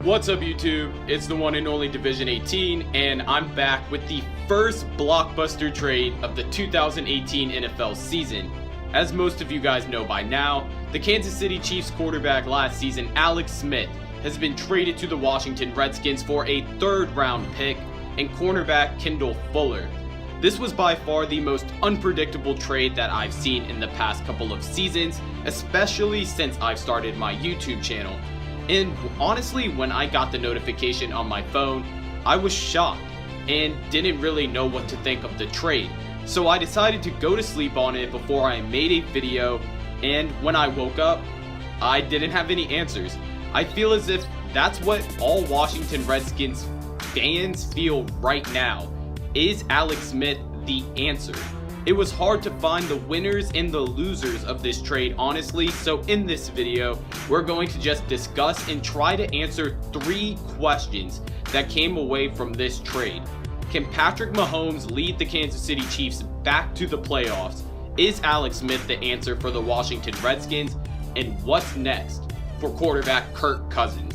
What's up YouTube? It's the one and only Division 18 and I'm back with the first blockbuster trade of the 2018 NFL season. As most of you guys know by now, the Kansas City Chiefs quarterback last season, Alex Smith, has been traded to the Washington Redskins for a third-round pick and cornerback Kendall Fuller. This was by far the most unpredictable trade that I've seen in the past couple of seasons, especially since I've started my YouTube channel. And honestly, when I got the notification on my phone, I was shocked and didn't really know what to think of the trade. So I decided to go to sleep on it before I made a video, and when I woke up, I didn't have any answers. I feel as if that's what all Washington Redskins fans feel right now. Is Alex Smith the answer? It was hard to find the winners and the losers of this trade, honestly, so in this video, we're going to just discuss and try to answer 3 questions that came away from this trade. Can Patrick Mahomes lead the Kansas City Chiefs back to the playoffs? Is Alex Smith the answer for the Washington Redskins? And what's next for quarterback Kirk Cousins?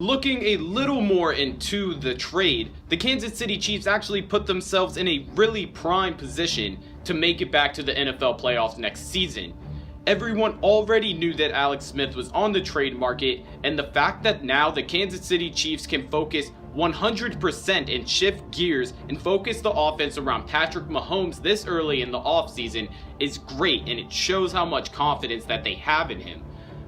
Looking a little more into the trade, the Kansas City Chiefs actually put themselves in a really prime position to make it back to the NFL playoffs next season. Everyone already knew that Alex Smith was on the trade market, and the fact that now the Kansas City Chiefs can focus 100% and shift gears and focus the offense around Patrick Mahomes this early in the offseason is great, and it shows how much confidence that they have in him.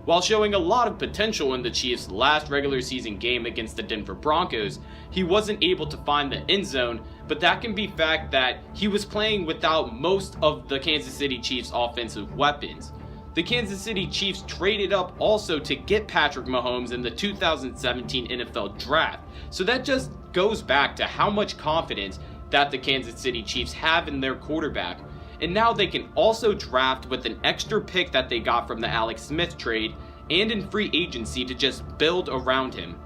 While showing a lot of potential in the Chiefs' last regular season game against the Denver Broncos, he wasn't able to find the end zone, but that can be fact that he was playing without most of the Kansas City Chiefs' offensive weapons. The Kansas City Chiefs traded up also to get Patrick Mahomes in the 2017 NFL Draft, so that just goes back to how much confidence that the Kansas City Chiefs have in their quarterback. And now they can also draft with an extra pick that they got from the Alex Smith trade and in free agency to just build around him.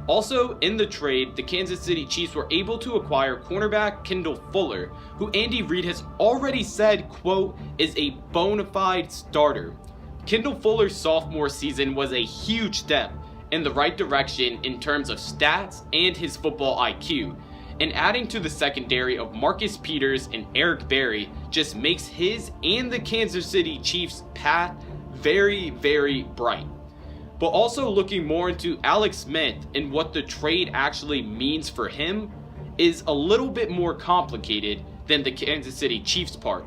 Also in the trade, the Kansas City Chiefs were able to acquire cornerback Kendall Fuller, who Andy Reid has already said, quote, is a bona fide starter. Kendall Fuller's sophomore season was a huge step in the right direction in terms of stats and his football IQ. And adding to the secondary of Marcus Peters and Eric Berry just makes his and the Kansas City Chiefs' path very, very bright. But also looking more into Alex Smith and what the trade actually means for him is a little bit more complicated than the Kansas City Chiefs part.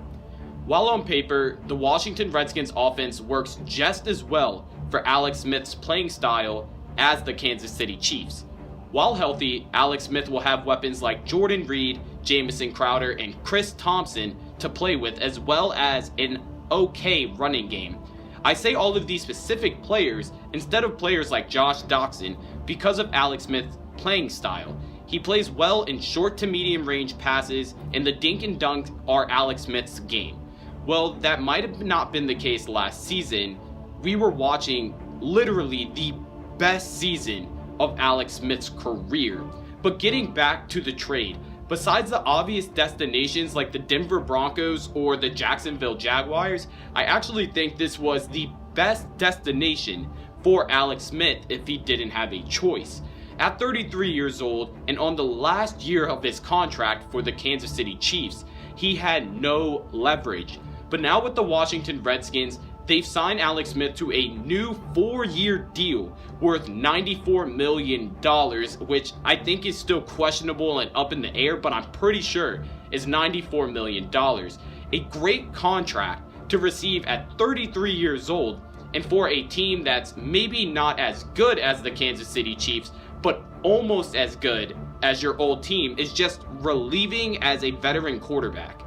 While on paper, the Washington Redskins offense works just as well for Alex Smith's playing style as the Kansas City Chiefs. While healthy, Alex Smith will have weapons like Jordan Reed, Jamison Crowder, and Chris Thompson to play with, as well as an okay running game. I say all of these specific players instead of players like Josh Doctson because of Alex Smith's playing style. He plays well in short to medium range passes, and the dink and dunk are Alex Smith's game. Well, that might have not been the case last season. We were watching literally the best season of Alex Smith's career. But getting back to the trade, besides the obvious destinations like the Denver Broncos or the Jacksonville Jaguars, I actually think this was the best destination for Alex Smith if he didn't have a choice. At 33 years old and on the last year of his contract for the Kansas City Chiefs, he had no leverage. But now with the Washington Redskins, they've signed Alex Smith to a new 4-year deal worth $94 million, which I think is still questionable and up in the air, but I'm pretty sure is $94 million. A great contract to receive at 33 years old, and for a team that's maybe not as good as the Kansas City Chiefs, but almost as good as your old team, is just relieving as a veteran quarterback.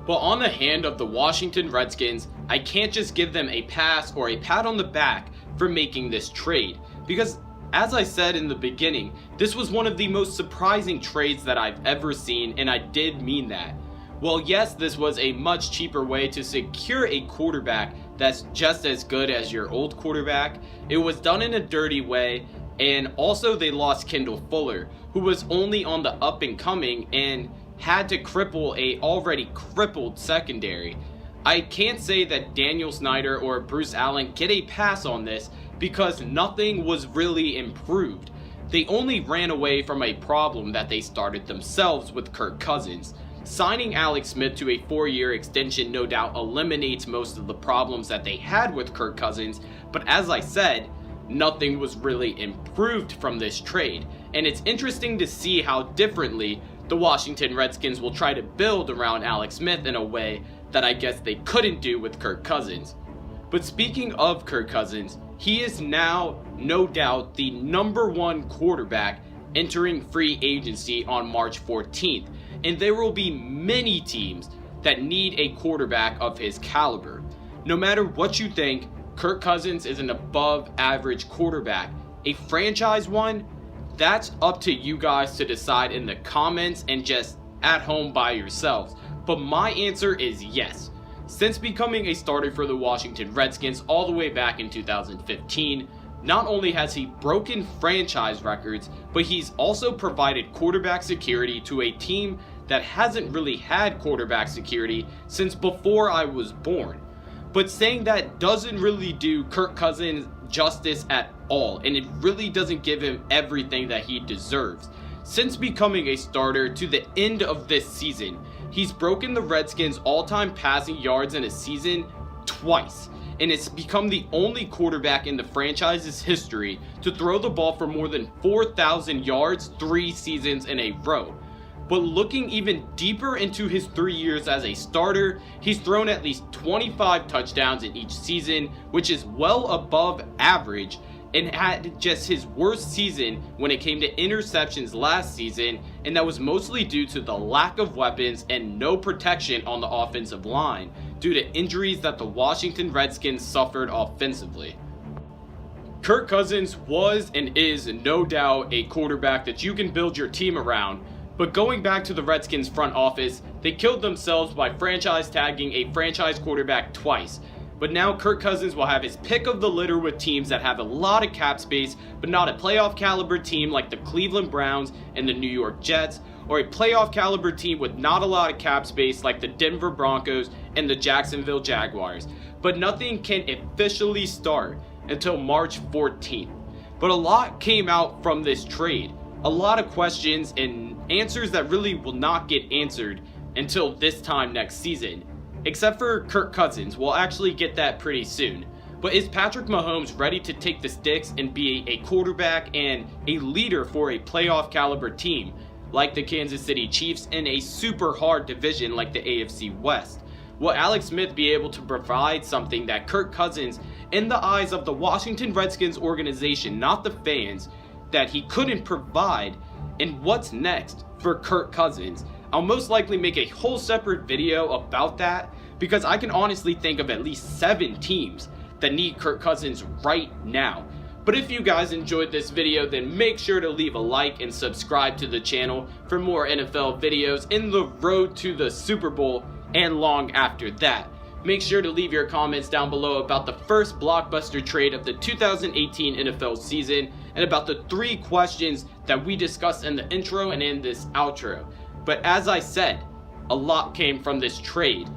But on the hand of the Washington Redskins, I can't just give them a pass or a pat on the back for making this trade, because as I said in the beginning, this was one of the most surprising trades that I've ever seen, and I did mean that. Well, yes, this was a much cheaper way to secure a quarterback that's just as good as your old quarterback. It was done in a dirty way, And also they lost Kendall Fuller, who was only on the up and coming and had to cripple a already crippled secondary. I can't say that Daniel Snyder or Bruce Allen get a pass on this because nothing was really improved. They only ran away from a problem that they started themselves with Kirk Cousins. Signing Alex Smith to a 4-year extension no doubt eliminates most of the problems that they had with Kirk Cousins, but as I said, nothing was really improved from this trade, and it's interesting to see how differently the Washington Redskins will try to build around Alex Smith in a way that I guess they couldn't do with Kirk Cousins. But speaking of Kirk Cousins, he is now no doubt the #1 quarterback entering free agency on March 14th, and there will be many teams that need a quarterback of his caliber. No matter what you think, Kirk Cousins is an above average quarterback. A franchise one? That's up to you guys to decide in the comments and just at home by yourselves. But my answer is yes. Since becoming a starter for the Washington Redskins all the way back in 2015, not only has he broken franchise records, but he's also provided quarterback security to a team that hasn't really had quarterback security since before I was born. But saying that doesn't really do Kirk Cousins justice at all, and it really doesn't give him everything that he deserves. Since becoming a starter to the end of this season, he's broken the Redskins' all-time passing yards in a season twice, and it's become the only quarterback in the franchise's history to throw the ball for more than 4,000 yards 3 seasons in a row. But looking even deeper into his 3 years as a starter, he's thrown at least 25 touchdowns in each season, which is well above average, and had just his worst season when it came to interceptions last season, and that was mostly due to the lack of weapons and no protection on the offensive line due to injuries that the Washington Redskins suffered offensively. Kirk Cousins was and is no doubt a quarterback that you can build your team around. But going back to the Redskins front office, they killed themselves by franchise tagging a franchise quarterback twice. But now Kirk Cousins will have his pick of the litter with teams that have a lot of cap space, but not a playoff caliber team like the Cleveland Browns and the New York Jets, or a playoff caliber team with not a lot of cap space like the Denver Broncos and the Jacksonville Jaguars. But nothing can officially start until March 14th. But a lot came out from this trade. A lot of questions and answers that really will not get answered until this time next season. Except for Kirk Cousins, we'll actually get that pretty soon. But is Patrick Mahomes ready to take the sticks and be a quarterback and a leader for a playoff caliber team like the Kansas City Chiefs in a super hard division like the AFC West? Will Alex Smith be able to provide something that Kirk Cousins, in the eyes of the Washington Redskins organization, not the fans, that he couldn't provide? And what's next for Kirk Cousins? I'll most likely make a whole separate video about that, because I can honestly think of at least 7 teams that need Kirk Cousins right now. But if you guys enjoyed this video, then make sure to leave a like and subscribe to the channel for more NFL videos in the road to the Super Bowl and long after that. Make sure to leave your comments down below about the first blockbuster trade of the 2018 NFL season and about the 3 questions that we discussed in the intro and in this outro. But as I said, a lot came from this trade.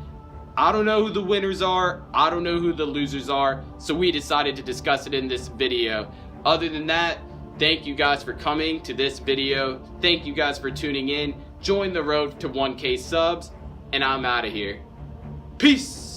I don't know who the winners are, I don't know who the losers are, so we decided to discuss it in this video. Other than that, thank you guys for coming to this video. Thank you guys for tuning in. Join the road to 1K subs, and I'm out of here. Peace!